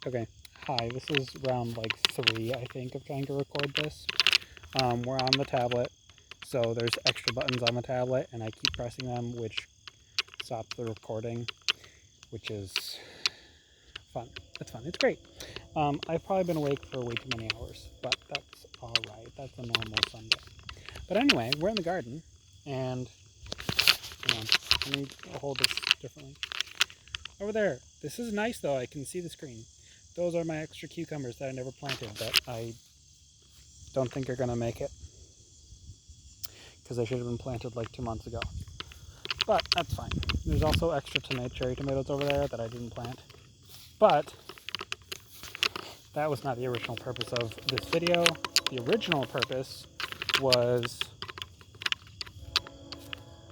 Okay, hi, this is round like 3, I think, of trying to record this. We're on the tablet, so there's extra buttons on the tablet, and I keep pressing them, which stops the recording, which is fun. It's fun. It's great. I've probably been awake for way too many hours, but that's alright. That's a normal Sunday. But anyway, we're in the garden, and let me hold this differently. Over there. This is nice, though. I can see the screen. Those are my extra cucumbers that I never planted that I don't think are going to make it, because they should have been planted like 2 months ago. But that's fine. There's also extra cherry tomatoes over there that I didn't plant. But that was not the original purpose of this video. The original purpose was...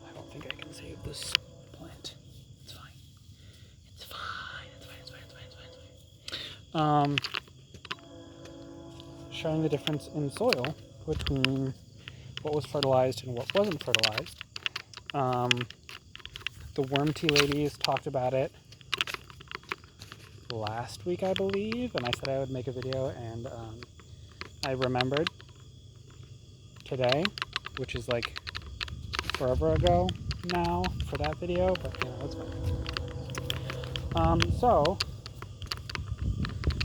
I don't think I can save this plant. It's fine. It's fine. It's fine. It's fine. It's fine. It's fine. It's fine. Showing the difference in soil between what was fertilized and what wasn't fertilized. The worm tea ladies talked about it last week, I believe, and I said I would make a video, and I remembered today, which is like forever ago now for that video, but it's fine. So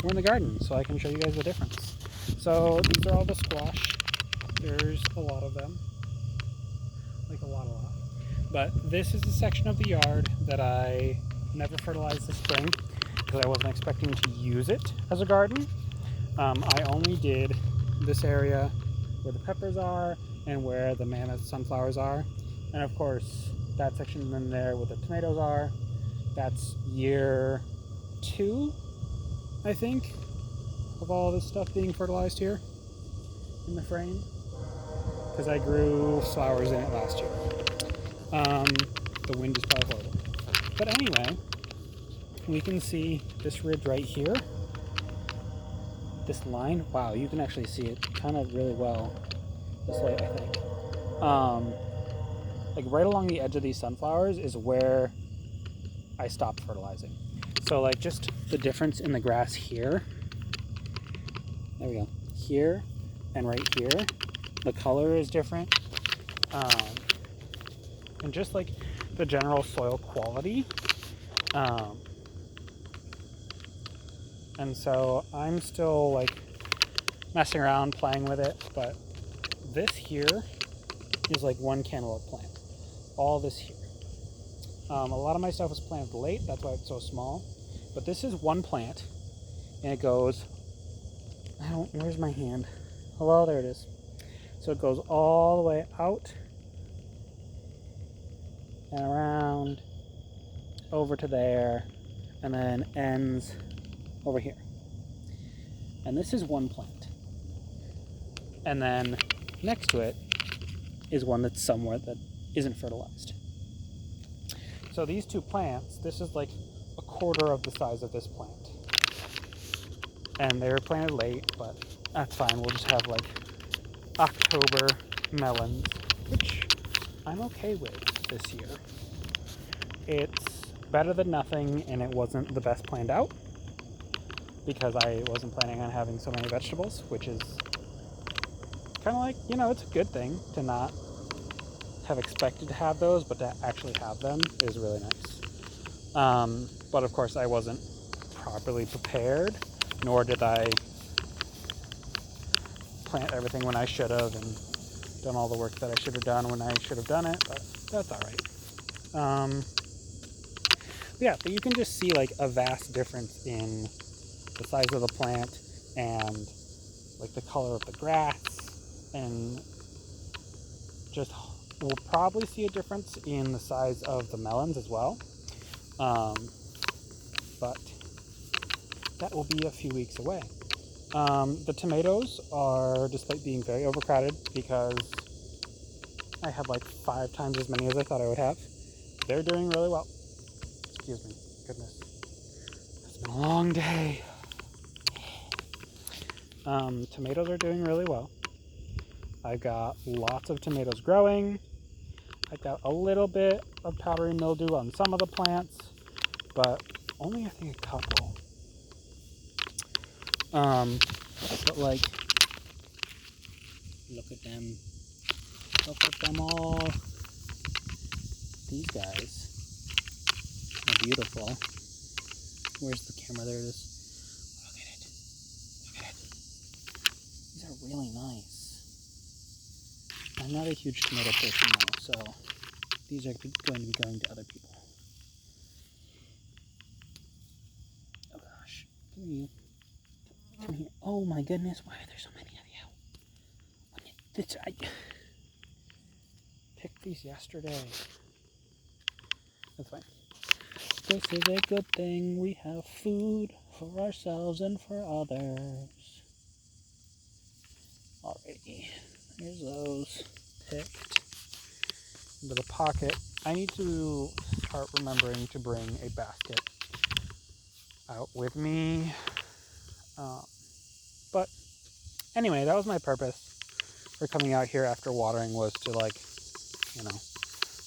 we're in the garden, so I can show you guys the difference. So these are all the squash. There's a lot of them, like a lot. But this is a section of the yard that I never fertilized this spring because I wasn't expecting to use it as a garden. I only did this area where the peppers are and where the mammoth sunflowers are. And of course, that section in there where the tomatoes are, that's year 2, I think, of all this stuff being fertilized here in the frame. Because I grew flowers in it last year. The wind is probably horrible. But anyway, we can see this ridge right here. This line. Wow, you can actually see it kind of really well this light, I think. Like right along the edge of these sunflowers is where I stopped fertilizing. So like just the difference in the grass here. There we go. Here and right here. The color is different. And just like the general soil quality. And so I'm still like messing around, playing with it, but this here is like one cantaloupe plant. All this here. A lot of my stuff was planted late, that's why it's so small. But this is one plant, and it goes, where's my hand? Hello, there it is. So it goes all the way out and around over to there, and then ends over here. And this is one plant. And then next to it is one that's somewhere that isn't fertilized. So these two plants, this is like a quarter of the size of this plant. And they were planted late, but that's fine. We'll just have like October melons, which I'm okay with this year. It's better than nothing, and it wasn't the best planned out because I wasn't planning on having so many vegetables, which is kind of like, it's a good thing to not have expected to have those, but to actually have them is really nice. But of course I wasn't properly prepared, nor did I plant everything when I should have and done all the work that I should have done when I should have done it, but that's all right. Yeah, but you can just see like a vast difference in the size of the plant and like the color of the grass, and just we'll probably see a difference in the size of the melons as well. But that will be a few weeks away. The tomatoes are, despite being very overcrowded because I had like 5 times as many as I thought I would have, they're doing really well. Excuse me. Goodness. It's been a long day. Tomatoes are doing really well. I've got lots of tomatoes growing. I've got a little bit of powdery mildew on some of the plants, but only I think a couple. But like, look at them. Look at them all. These guys are beautiful. Where's the camera? There it is. Look at it. Look at it. These are really nice. I'm not a huge tomato person though, so these are going to be going to other people. Oh gosh. Come here. Oh my goodness, why are there so many of you? I picked these yesterday. That's fine. This is a good thing. We have food for ourselves and for others. Alrighty. Here's those picked into the pocket. I need to start remembering to bring a basket out with me. But anyway, that was my purpose for coming out here after watering, was to, like, you know,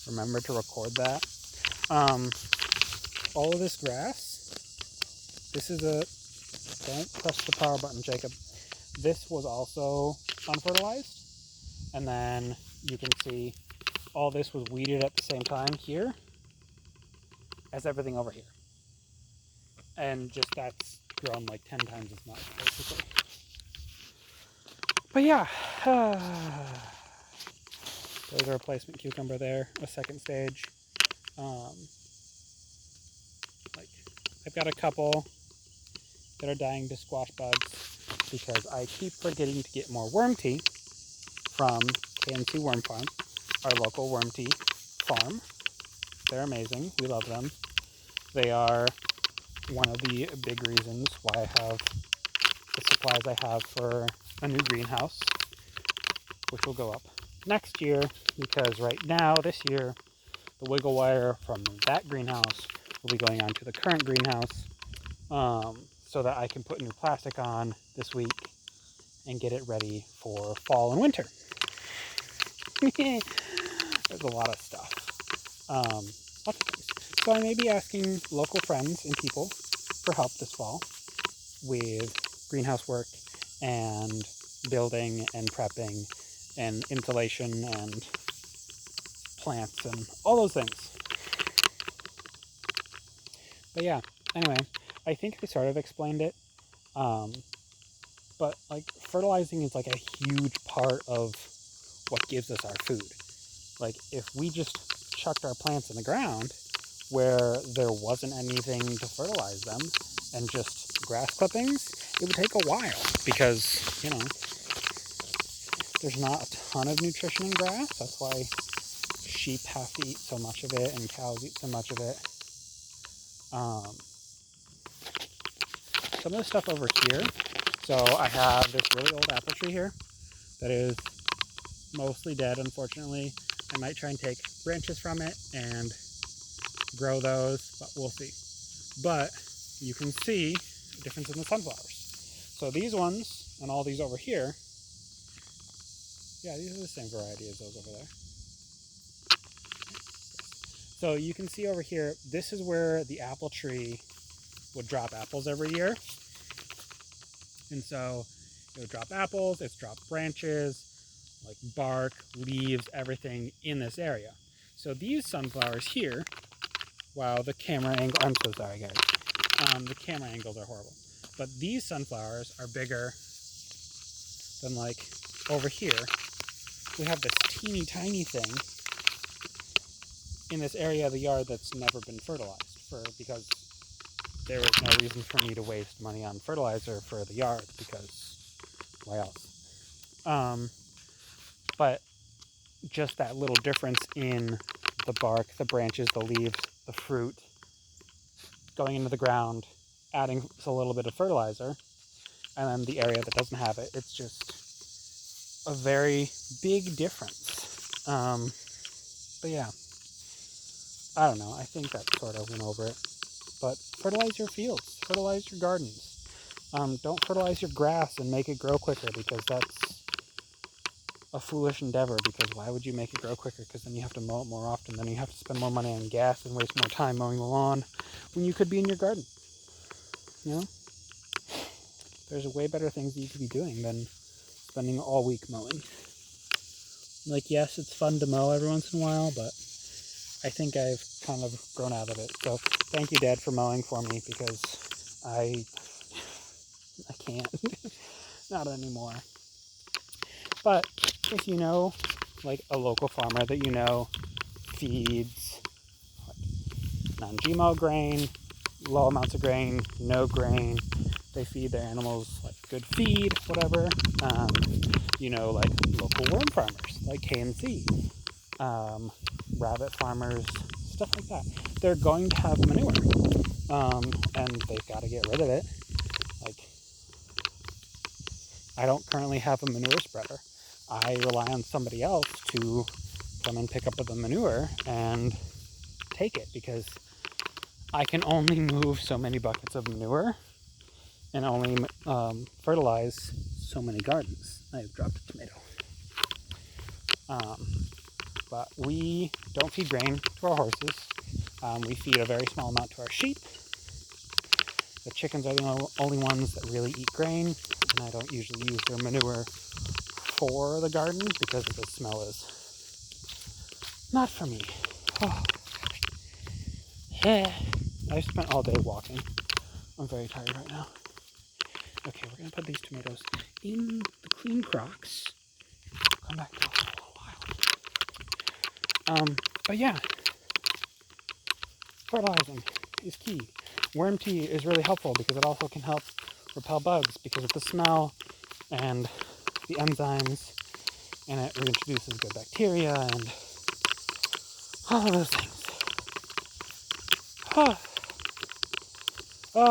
remember to record that. All of this grass, this is don't press the power button, Jacob. This was also unfertilized. And then you can see all this was weeded at the same time here as everything over here. And just that's grown like 10 times as much, basically. But yeah, there's a replacement cucumber there, a second stage. Like, I've got a couple that are dying to squash bugs because I keep forgetting to get more worm tea from K&C Worm Farm, our local worm tea farm. They're amazing. We love them. They are one of the big reasons why I have the supplies I have for a new greenhouse, which will go up next year, because right now, this year, the wiggle wire from that greenhouse will be going on to the current greenhouse, so that I can put new plastic on this week and get it ready for fall and winter. There's a lot of stuff. Lots of things. So I may be asking local friends and people for help this fall with greenhouse work and building and prepping and insulation and plants and all those things. But yeah, anyway, I think I sort of explained it. But like, fertilizing is like a huge part of what gives us our food. Like, if we just chucked our plants in the ground where there wasn't anything to fertilize them and just grass clippings, it would take a while, because, you know, there's not a ton of nutrition in grass. That's why sheep have to eat so much of it and cows eat so much of it. Some of the stuff over here, so I have this really old apple tree here that is mostly dead, unfortunately. I might try and take branches from it and grow those, but we'll see. But you can see the difference in the sunflowers. So these ones and all these over here, yeah, these are the same variety as those over there. So you can see over here, this is where the apple tree would drop apples every year. And so it would drop apples, it's dropped branches, like bark, leaves, everything in this area. So these sunflowers here, wow, the camera angle, I'm so sorry guys. The camera angles are horrible. But these sunflowers are bigger than, like, over here. We have this teeny tiny thing in this area of the yard that's never been fertilized, because there was no reason for me to waste money on fertilizer for the yard, because why else? But just that little difference in the bark, the branches, the leaves, the fruit, going into the ground, adding a little bit of fertilizer, and then the area that doesn't have it, it's just a very big difference. But yeah, I don't know, I think that sort of went over it. But fertilize your fields, fertilize your gardens. Don't fertilize your grass and make it grow quicker, because that's a foolish endeavor. Because why would you make it grow quicker? Because then you have to mow it more often, then you have to spend more money on gas and waste more time mowing the lawn when you could be in your garden, you know? there's way better things that you could be doing than spending all week mowing. Like, yes, it's fun to mow every once in a while, but I think I've kind of grown out of it. So thank you, Dad, for mowing for me, because I can't. Not anymore. But if you know, like, a local farmer that you know feeds non-GMO grain, low amounts of grain, no grain, they feed their animals like good feed, whatever. You know, like local worm farmers, like K&C, rabbit farmers, stuff like that. They're going to have manure, and they've got to get rid of it. Like, I don't currently have a manure spreader. I rely on somebody else to come and pick up the manure and take it, because I can only move so many buckets of manure and only fertilize so many gardens. I have dropped a tomato. But we don't feed grain to our horses. We feed a very small amount to our sheep. The chickens are the only ones that really eat grain, and I don't usually use their manure for the garden because the smell is not for me. Oh. I've spent all day walking. I'm very tired right now. Okay, we're going to put these tomatoes in the clean crocks. Come back to those in a little while. But yeah, fertilizing is key. Worm tea is really helpful because it also can help repel bugs because of the smell and the enzymes, and it reintroduces good bacteria and all of those things. Oh,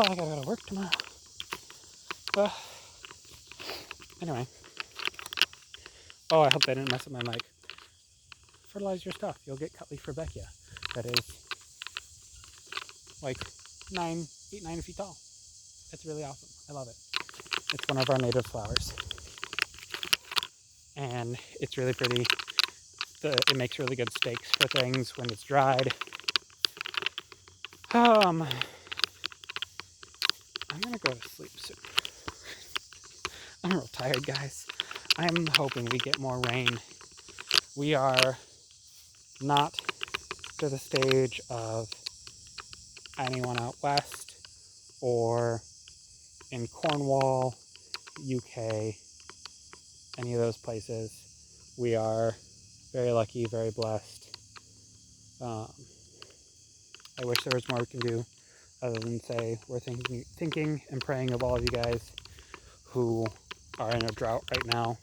I gotta go to work tomorrow. Anyway. Oh, I hope I didn't mess up my mic. Fertilize your stuff. You'll get Cutley Forbecia. That is like 9 feet tall. It's really awesome. I love it. It's one of our native flowers. And it's really pretty. It makes really good stakes for things when it's dried. I'm gonna go to sleep soon. I'm real tired, guys. I'm hoping we get more rain. We are not to the stage of anyone out west or in Cornwall, UK, any of those places. We are very lucky, very blessed. I wish there was more we can do other than say we're thinking and praying of all of you guys who are in a drought right now,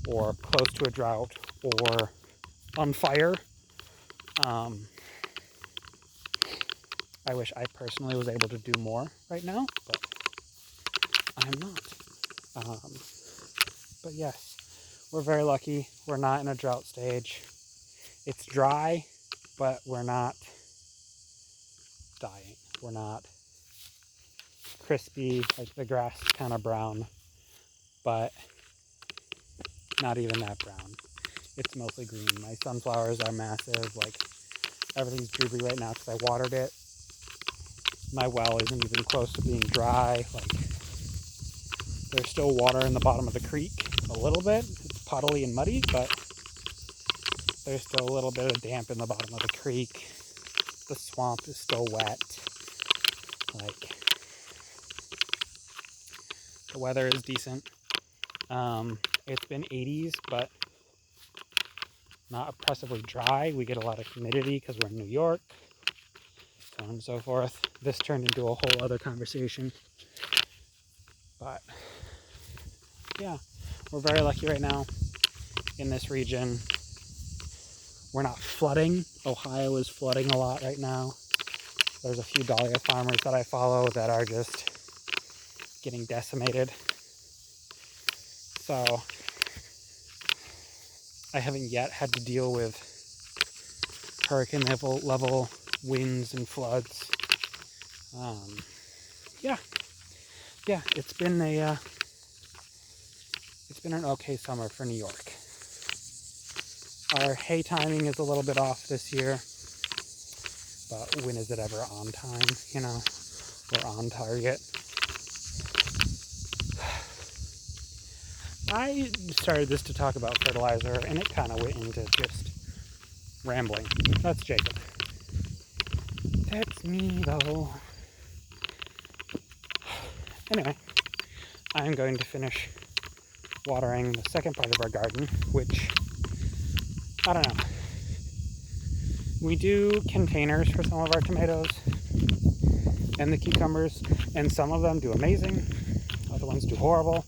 or close to a drought, or on fire. I wish I personally was able to do more right now, but I'm not. But yes, we're very lucky. We're not in a drought stage. It's dry, but we're not dying. We're not crispy, like the grass is kind of brown, but not even that brown. It's mostly green. My sunflowers are massive. Like, everything's droopy right now because I watered it. My well isn't even close to being dry. Like, there's still water in the bottom of the creek a little bit. It's puddly and muddy, but there's still a little bit of damp in the bottom of the creek. The swamp is still wet. Like, the weather is decent. It's been 80s, but not oppressively dry. We get a lot of humidity because we're in New York, so on and so forth. This turned into a whole other conversation. But yeah, we're very lucky right now in this region. We're not flooding. Ohio is flooding a lot right now. There's a few dahlia farmers that I follow that are just getting decimated. So I haven't yet had to deal with hurricane level winds and floods. Yeah, it's been an okay summer for New York. Our hay timing is a little bit off this year, but when is it ever on time? You know, we're on target. I started this to talk about fertilizer, and it kind of went into just rambling. That's Jacob. That's me, though. Anyway, I'm going to finish watering the second part of our garden, which, I don't know. We do containers for some of our tomatoes and the cucumbers, and some of them do amazing, other ones do horrible.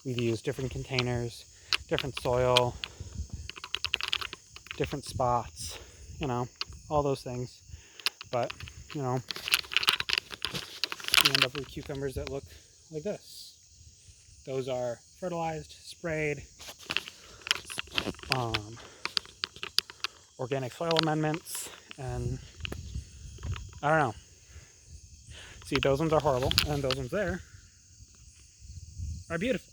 We've used different containers, different soil, different spots, you know, all those things. But, you know, you end up with cucumbers that look like this. Those are fertilized, sprayed, organic soil amendments, and I don't know. See, those ones are horrible, and those ones there are beautiful.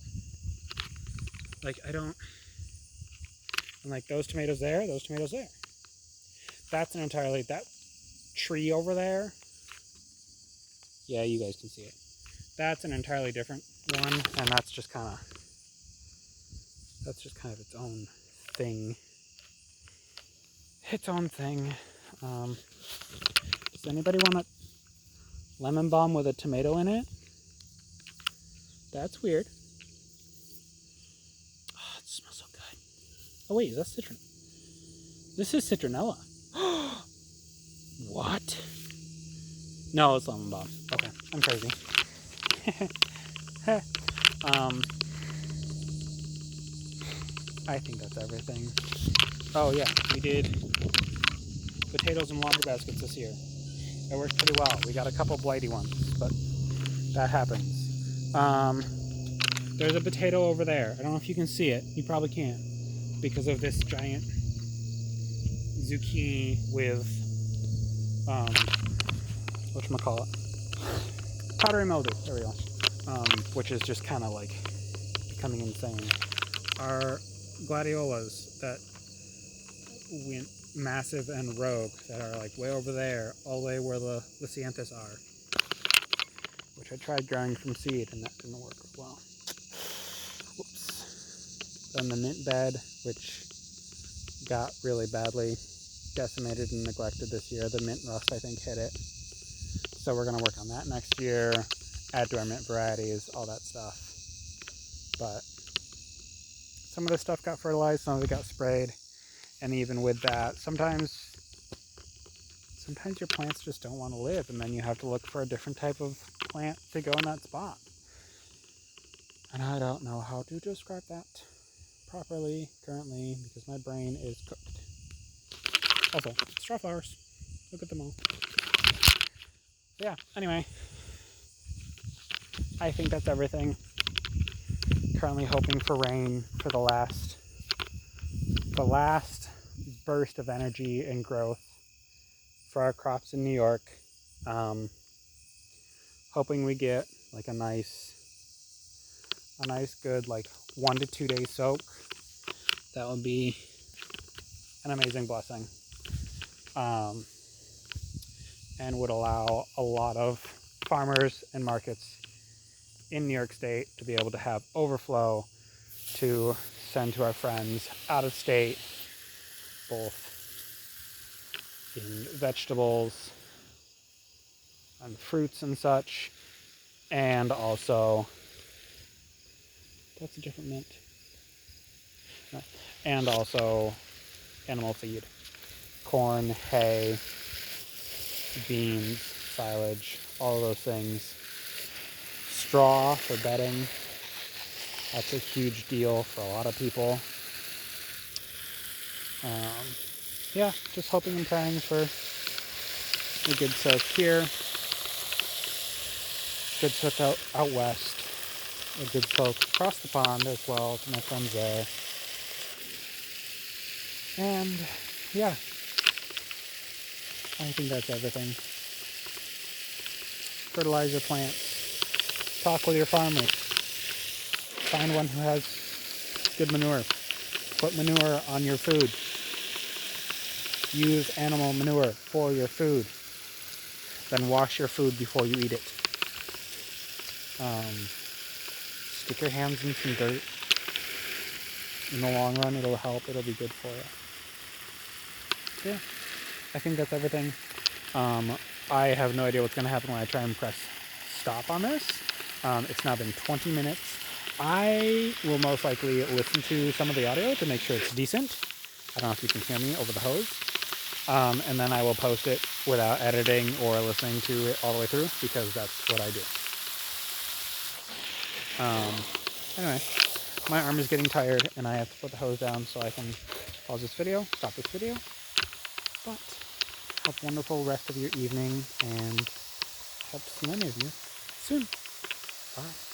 Like, and like those tomatoes there, that's an entirely, that tree over there, yeah, you guys can see it. That's an entirely different one, and that's just kind of its own thing. Does anybody want a lemon balm with a tomato in it? That's weird. Oh, it smells so good. Oh wait, is that citron? This is citronella. What? No, it's lemon balm. Okay, I'm crazy. I think that's everything. Oh yeah, we did potatoes in laundry baskets this year. It worked pretty well. We got a couple blighty ones, but that happens. There's a potato over there. I don't know if you can see it. You probably can't, because of this giant zucchini with whatchamacallit? Powdery mildew. There we go. Which is just kind of like becoming insane. Our gladiolas that went massive and rogue, that are like way over there, all the way where the lisianthus are, which I tried growing from seed, and that didn't work well. Whoops. Then the mint bed, which got really badly decimated and neglected this year. The mint rust, I think, hit it. So we're going to work on that next year, add to our mint varieties, all that stuff. But some of this stuff got fertilized, some of it got sprayed, and even with that, sometimes your plants just don't want to live, and then you have to look for a different type of plant to go in that spot. And I don't know how to describe that properly currently, because my brain is cooked. Also, straw flowers. Look at them all. Yeah, anyway. I think that's everything. Currently hoping for rain for the last burst of energy and growth for our crops in New York. Hoping we get like a nice good like 1 to 2 day soak. That would be an amazing blessing. And would allow a lot of farmers and markets in New York State to be able to have overflow to send to our friends out of state, both in vegetables and fruits and such, and also, that's a different mint, and also animal feed, corn, hay, beans, silage, all of those things. Straw for bedding, that's a huge deal for a lot of people. Yeah, just hoping and praying for a good soak here, good soak out west, a good soak across the pond as well to my friends there. And yeah, I think that's everything. Fertilize your plants. Talk with your farmers. Find one who has good manure. Put manure on your food. Use animal manure for your food. Then wash your food before you eat it. Stick your hands in some dirt in the long run, it'll help. It'll be good for you. So yeah, I think that's everything. I have no idea what's going to happen when I try and press stop on this. It's now been 20 minutes. I will most likely listen to some of the audio to make sure it's decent. I don't know if you can hear me over the hose. And then I will post it without editing or listening to it all the way through, because that's what I do. Anyway, my arm is getting tired and I have to put the hose down so I can pause this video, stop this video. But have a wonderful rest of your evening, and hope to see many of you soon. Bye.